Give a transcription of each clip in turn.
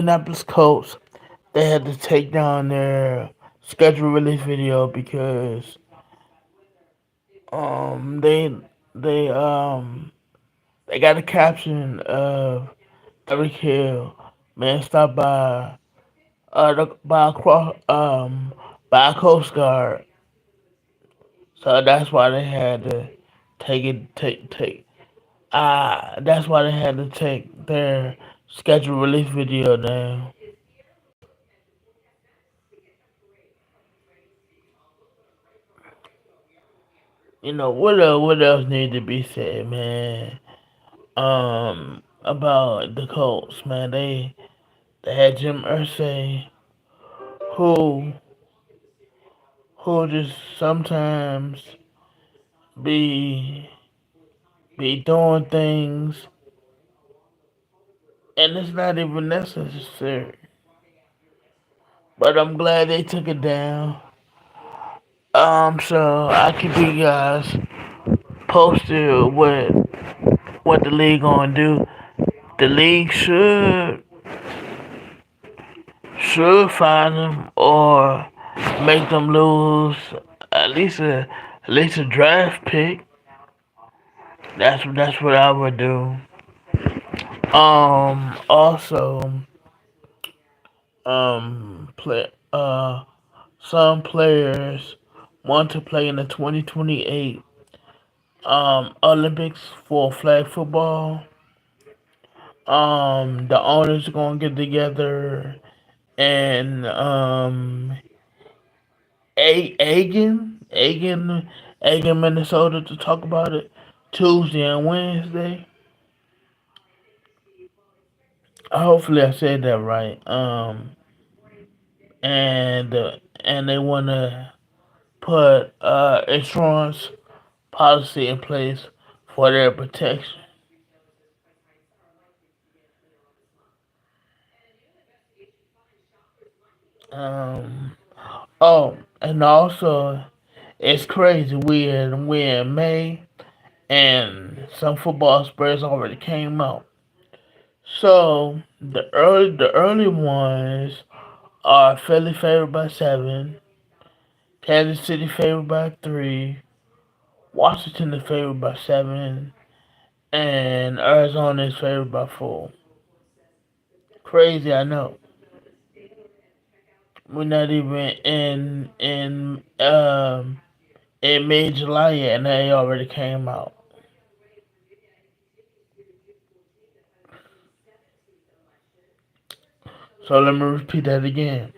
Indianapolis Colts, they had to take down their schedule release video because um they they um they got a caption of Tyreek Hill man stopped by a by a Coast Guard, so that's why they had to take that's why they had to take their schedule release video down. What else need to be said, man? About the Colts, man. They had Jim Irsay, who just sometimes be be doing things, and it's not even necessary. But I'm glad they took it down. So I keep you guys posted what the league gonna do. The league should fine them or make them lose at least a draft pick. That's what I would do. Also, play some players want to play in the 2028 Olympics for flag football. The owners gonna get together and Agen, Minnesota to talk about it Tuesday and Wednesday. Hopefully, I said that right. And they want to put insurance policy in place for their protection. Um. Oh, and also, it's crazy. We in May, and some football spreads already came out. So the early ones are Philly favored by 7, Kansas City favored by 3, Washington is favored by 7, and Arizona is favored by 4. Crazy, I know. We're not even in mid July yet, and they already came out. So let me repeat that again.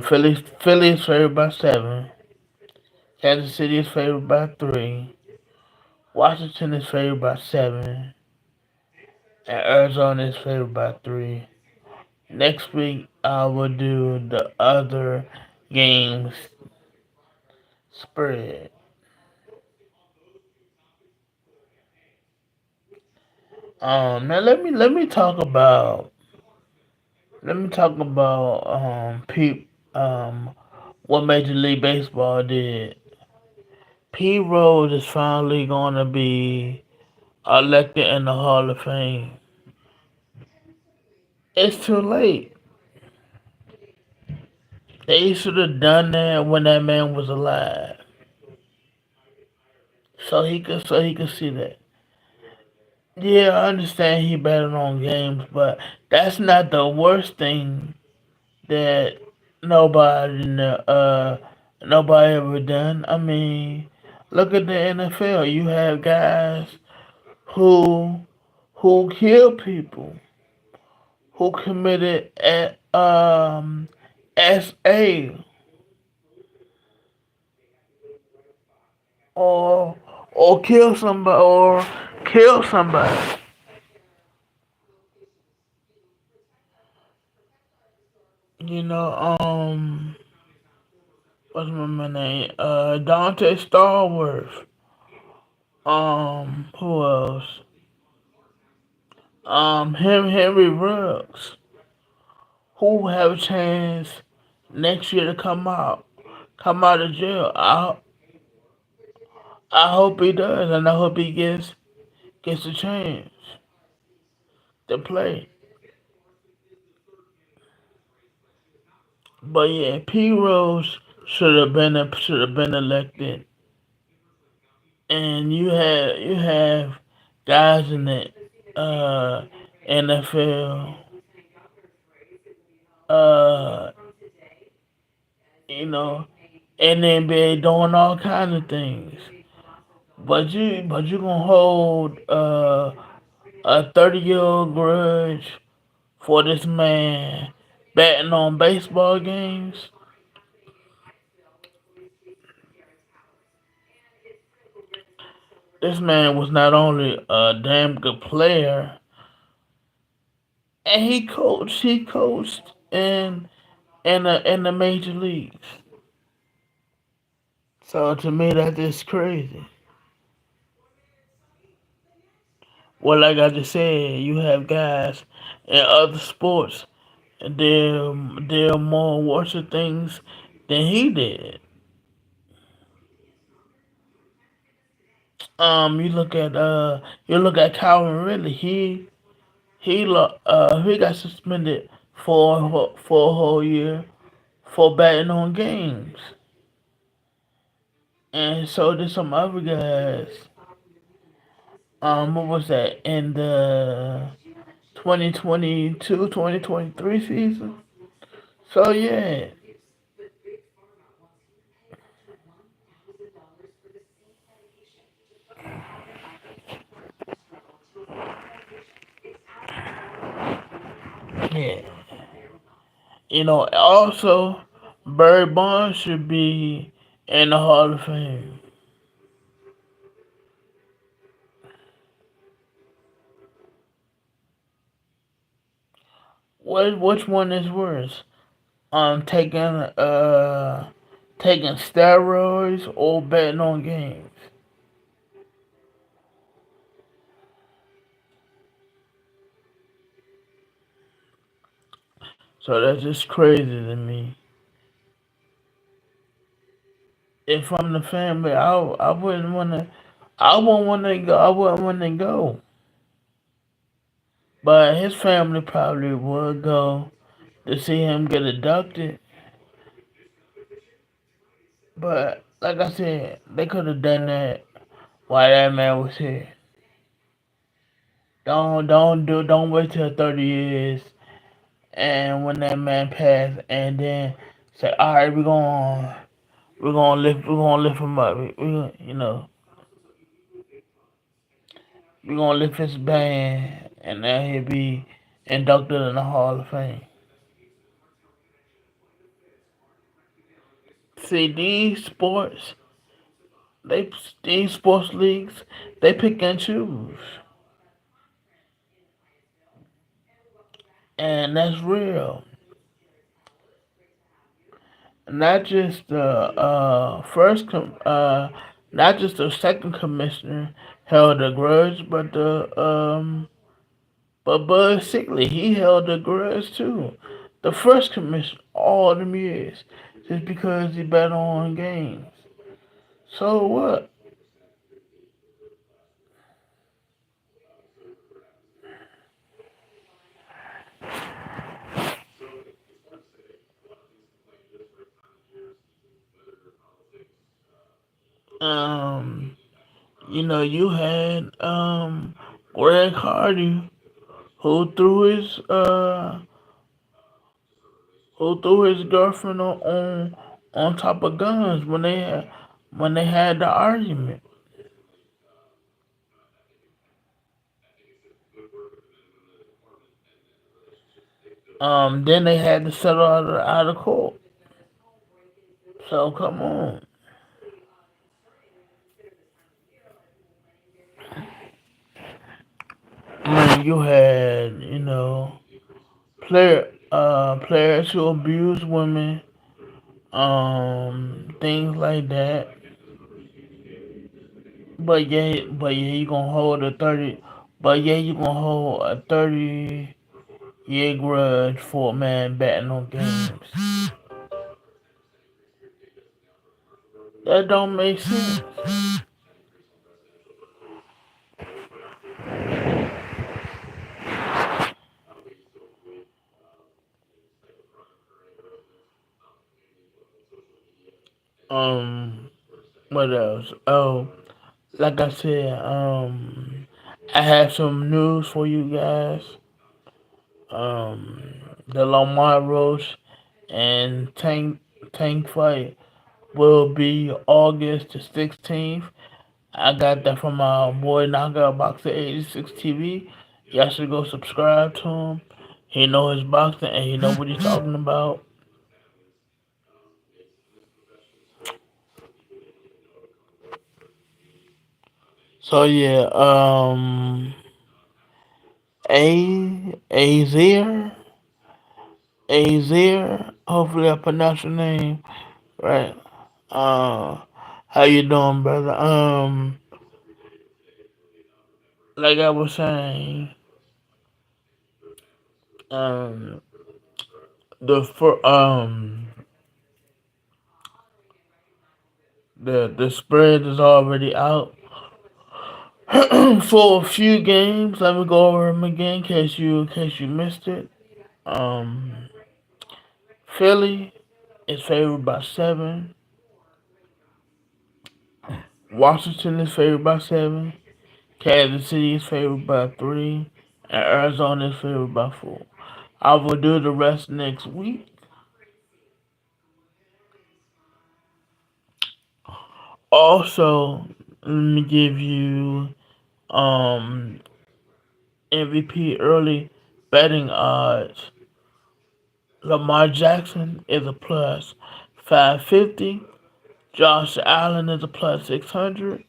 Philly is favored by 7, Kansas City is favored by 3, Washington is favored by 7, and Arizona is favored by 3. Next week I will do the other games spread. Now let me talk about what Major League Baseball did. Pete Rose is finally gonna be elected in the Hall of Fame. It's too late. They should have done that when that man was alive, so he could see that. Yeah, I understand he batted on games, but that's not the worst thing that nobody nobody ever done. I mean, look at the NFL. You have guys who kill people, who committed SA or kill somebody. You know, what's my name? Dante Starworth. Who else? Henry Ruggs, who have a chance next year to come out of jail. I hope he does, and I hope he gets a chance. to play. But yeah, P Rose should have been elected, and you have guys in the uh, NFL, uh, you know, and the NBA doing all kinds of things. But you gonna hold a 30-year old grudge for this man betting on baseball games? This man was not only a damn good player, and he coached in the major leagues. So to me, that's just crazy. Well, like I just said, you have guys in other sports, and they're more worse things than he did. You look at Calvin Ridley. He got suspended for a whole year for betting on games, and so did some other guys. What was that in the 2022-2023 season? So yeah. Also, Barry Bonds should be in the Hall of Fame. Which one is worse? Taking taking steroids or betting on games. So that's just crazy to me. If I'm the family, I wouldn't wanna. I wouldn't want to go. I wouldn't want to go. But his family probably would go to see him get abducted. But like I said, they could have done that while that man was here. Don't wait till 30 years and when that man passed and then say, all right, we're gonna lift him up. We're gonna lift his band and then he'll be inducted in the Hall of Fame. See, they these sports leagues, they pick and choose, and that's real. Not just the not just the second commissioner held a grudge, but Bud Sickley, he held a grudge too. The first commissioner, all them years, just because he bet on games. So what? Um, you had Greg Hardy who threw his girlfriend on top of guns when they had the argument. Then they had to settle out of court. So come on. I mean, you had players who abuse women, things like that. But yeah, you gonna hold a 30 year grudge for a man betting on games. That don't make sense. Um, what else? Oh, like I said, I have some news for you guys. The Lamar Roach and Tank fight will be August the 16th. I got that from my boy Knockout Boxer 86 TV. Y'all should go subscribe to him. He know his boxing and he know what he's talking about. So yeah, Azir, Azir. Hopefully I pronounced your name right. Uh, how you doing, brother? Like I was saying, um, the for the spread is already out for a few games. Let me go over them again in case you missed it. Um, Philly is favored by 7. Washington is favored by 7. Kansas City is favored by 3. And Arizona is favored by 4. I will do the rest next week. Also, let me give you um MVP early betting odds. Lamar Jackson is a plus 550. Josh Allen is a plus 600.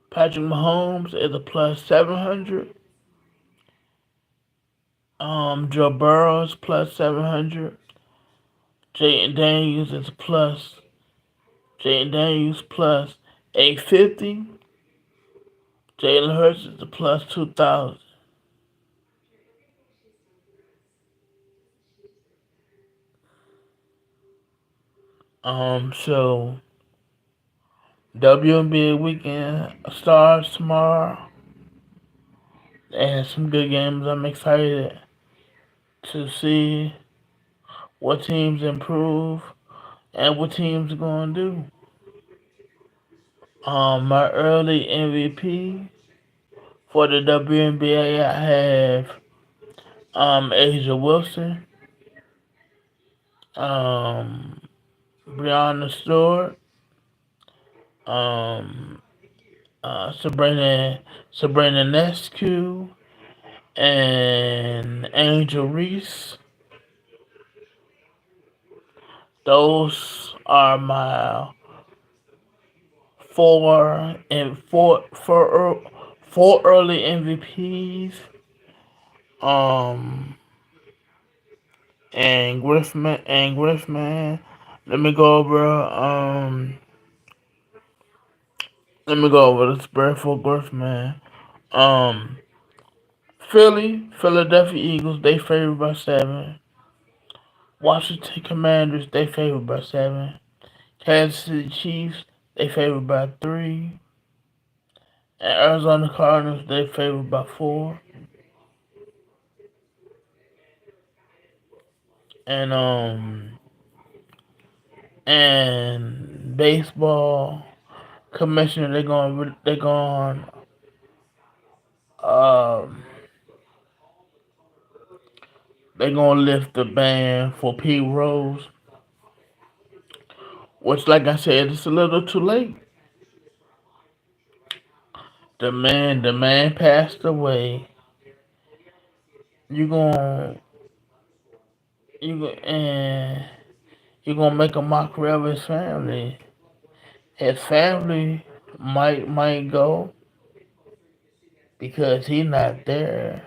Patrick Mahomes is a plus 700. Joe Burrow is plus 700. Jaden Daniels is a plus. Jaden Daniels plus 850. Jalen Hurts is a plus 2,000. So WNBA weekend starts tomorrow. They have some good games. I'm excited to see what teams improve and what teams are going to do. My early MVP for the WNBA, I have Asia Wilson, um, Brianna Stewart, um, Sabrina Nescu, and Angel Reese. Those are my four early MVPs. Um, and Griffman. Let me go over. Let me go over the spread for Griffman. Um, Philadelphia Eagles. They favored by 7. Washington Commanders. They favored by 7. Kansas City Chiefs. They favored by 3. And Arizona Cardinals. They favored by 4. And baseball commissioner. Um they gonna lift the ban for Pete Rose, which, like I said, it's a little too late. The man passed away. You gonna and you gonna make a mockery of his family. His family might go because he's not there,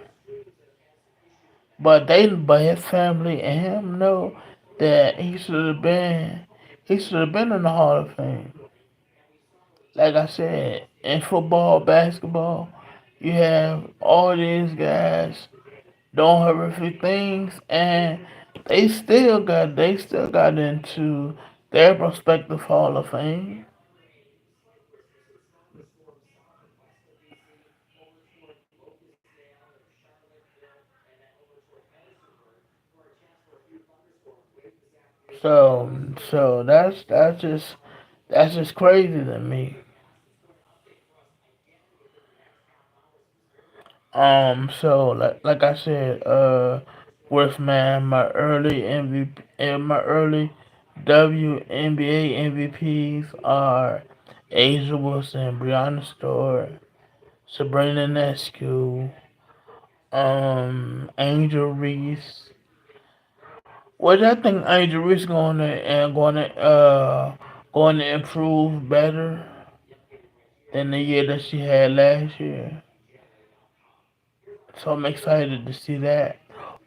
but his family and him know that he should have been in the Hall of Fame. Like I said, in football, basketball, you have all these guys doing horrific things, and they still got into their prospective Hall of Fame. So that's just crazy to me. Like I said, with my early MVP and my early WNBA MVPs are Asia Wilson, Brianna Stewart, Sabrina Nescu, Angel Reese. Which I think Angel Reese going to improve better than the year that she had last year. So I'm excited to see that.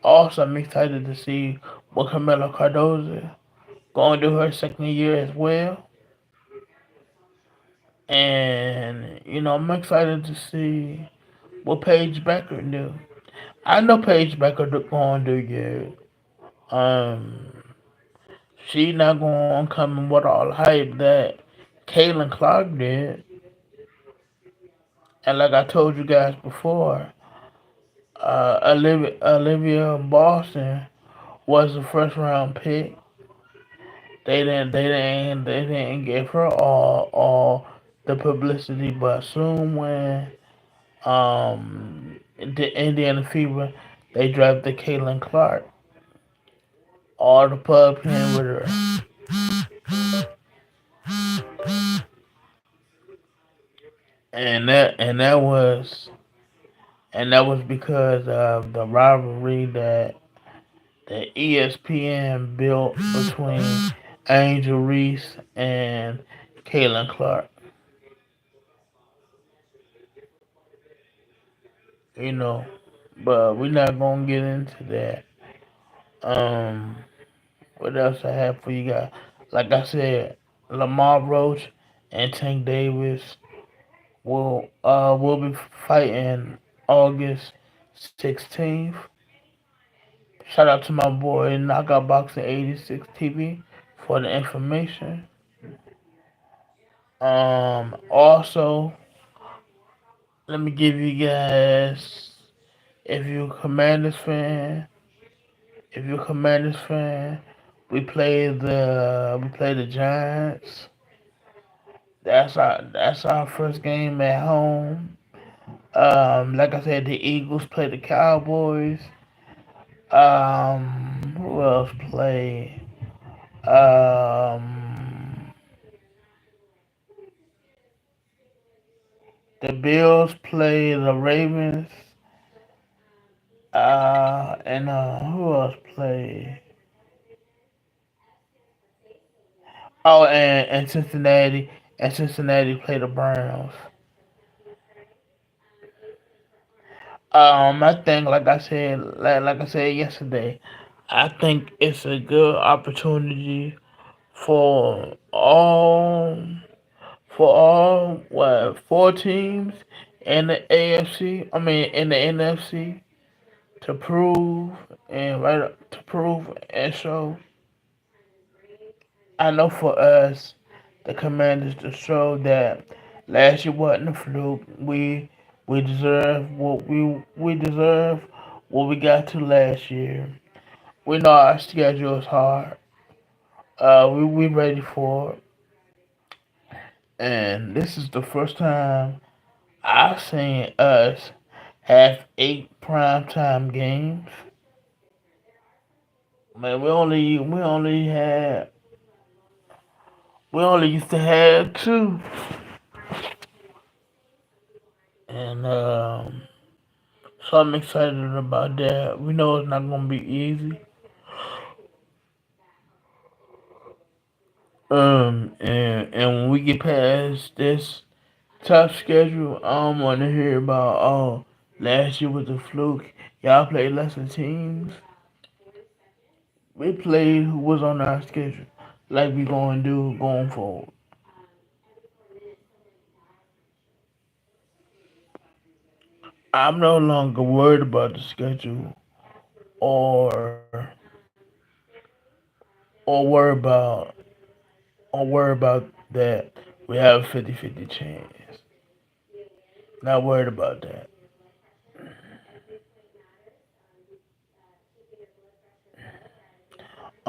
Also, I'm excited to see what Camila Cardozo going to do her second year as well. And, I'm excited to see what Paige Becker do. I know Paige Becker going to do good. Um, she not going to come in with all the hype that Caitlin Clark did. And like I told you guys before, Olivia Boston was the first round pick. They didn't give her all the publicity, but soon when the Indiana Fever they drafted Caitlin Clark, all the pub came with her, and that was because of the rivalry that the ESPN built between Angel Reese and Caitlin Clark. You know, but we're not gonna get into that. Um, what else I have for you guys? Like I said, Lamar Roach and Tank Davis will be fighting August 16th. Shout out to my boy Knockout Boxing 86 TV for the information. Also, let me give you guys, if you're a Commanders fan, if you're a Commanders fan, we play the Giants. That's our first game at home. Like I said, the Eagles play the Cowboys. Who else play? Um, the Bills play the Ravens. And who else play? Oh, and Cincinnati play the Browns. I think, like I said yesterday, I think it's a good opportunity for all what 4 teams in the AFC. I mean, in the NFC to prove and show. I know for us, the Commanders to show that last year wasn't a fluke. We deserve what we got to last year. We know our schedule is hard. We ready for it, and this is the first time I've seen us have 8 primetime games. Man, we only used to have two, and so I'm excited about that. We know it's not gonna be easy. And when we get past this tough schedule, I don't want to hear about last year was a fluke. Y'all played lesser teams. We played who was on our schedule, like we gonna do going forward. I'm no longer worried about the schedule or or worry about or worry about that we have a 50-50 chance. Not worried about that.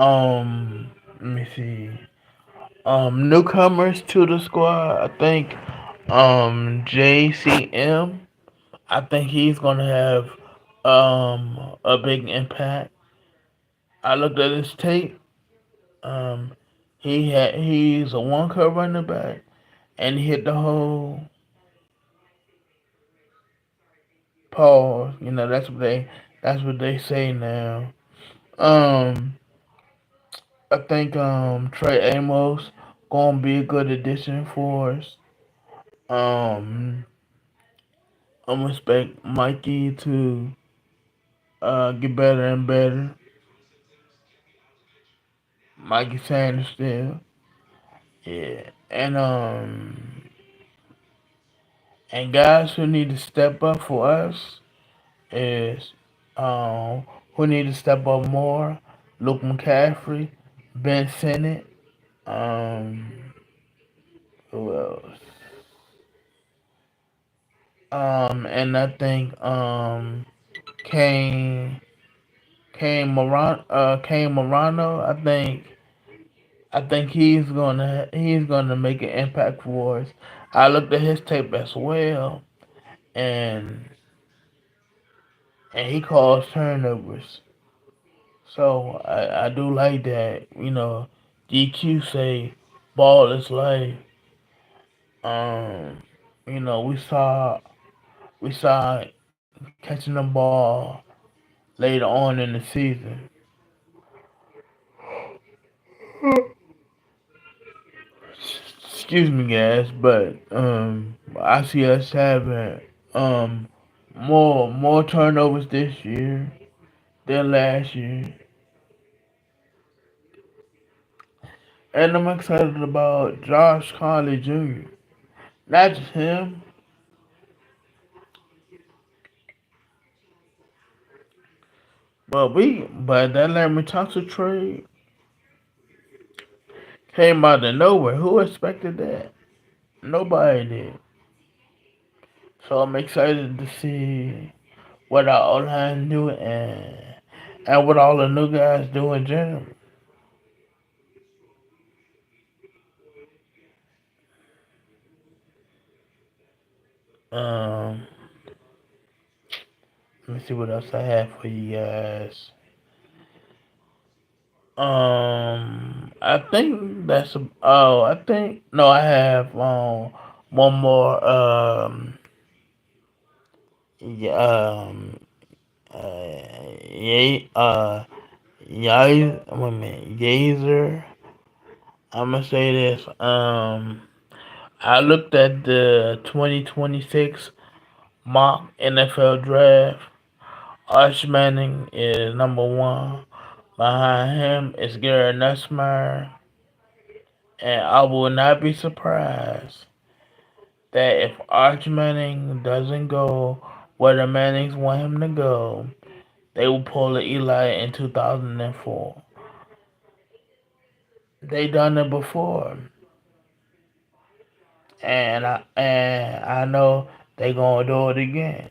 Um, Let me see. Newcomers to the squad. I think JCM. I think he's gonna have a big impact. I looked at his tape. Um, he's a one cut running back, and he hit the whole pause. You know that's what they say now. Um, I think Trey Amos gonna be a good addition for us. Um, I'm gonna expect Mikey to get better and better. Mikey Sanders still, yeah, and guys who need to step up for us is who need to step up more. Luke McCaffrey, Ben Sinnott, um, who else? And I think Kane Kane Morano. I think he's gonna make an impact for us. I looked at his tape as well, and he calls turnovers. So I do like that. GQ say ball is life. Um, we saw catching the ball later on in the season. Excuse me, guys, but I see us having um more turnovers this year than last year, and I'm excited about Josh Conley Jr. Not just him, but that Larry Tunsil trade came out of nowhere. Who expected that? Nobody did. So I'm excited to see what our O line do and what all the new guys do in general. Um, Let me see what else I have for you guys. I think that's. Oh, I think no. I have one more. Yeah, yeah. Wait a minute. Yazer. I'm gonna say this. I looked at the 2026 mock NFL draft. Arch Manning is number one. Behind him is Gary Nussmeier. And I will not be surprised that if Arch Manning doesn't go where the Mannings want him to go, they will pull a Eli in 2004. They done it before, and I know they gonna do it again.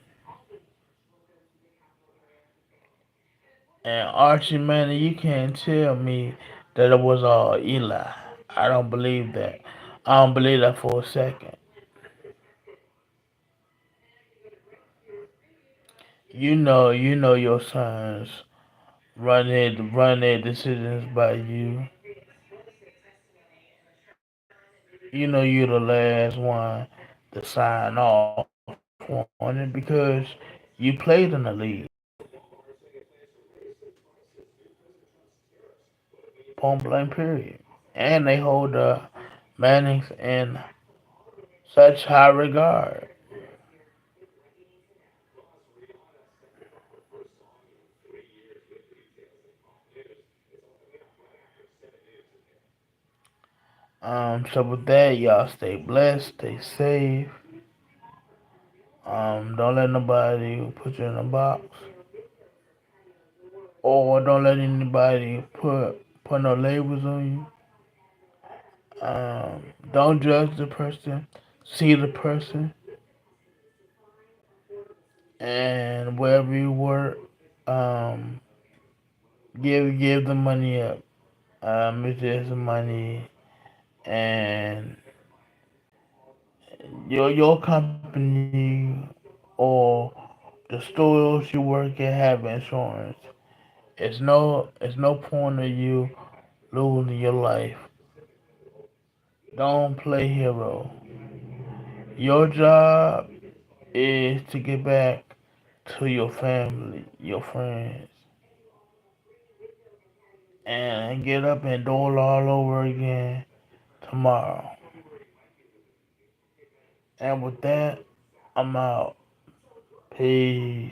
And Archie Manning, you can't tell me that it was all Eli. I don't believe that. I don't believe that for a second. You know your sons run their decisions by you. You know you're the last one to sign off on it because you played in the league. Point blank period. And they hold the Mannings in such high regard. So with that, y'all stay blessed, stay safe. Don't let nobody put you in a box, or don't let anybody put no labels on you. Don't judge the person, see the person, and wherever you work, um, give the money up. It's just money, and your company or the stores you work at have insurance. It's no point of you losing your life. Don't play hero. Your job is to get back to your family, your friends, and get up and do it all over again tomorrow. And with that, I'm out. Peace.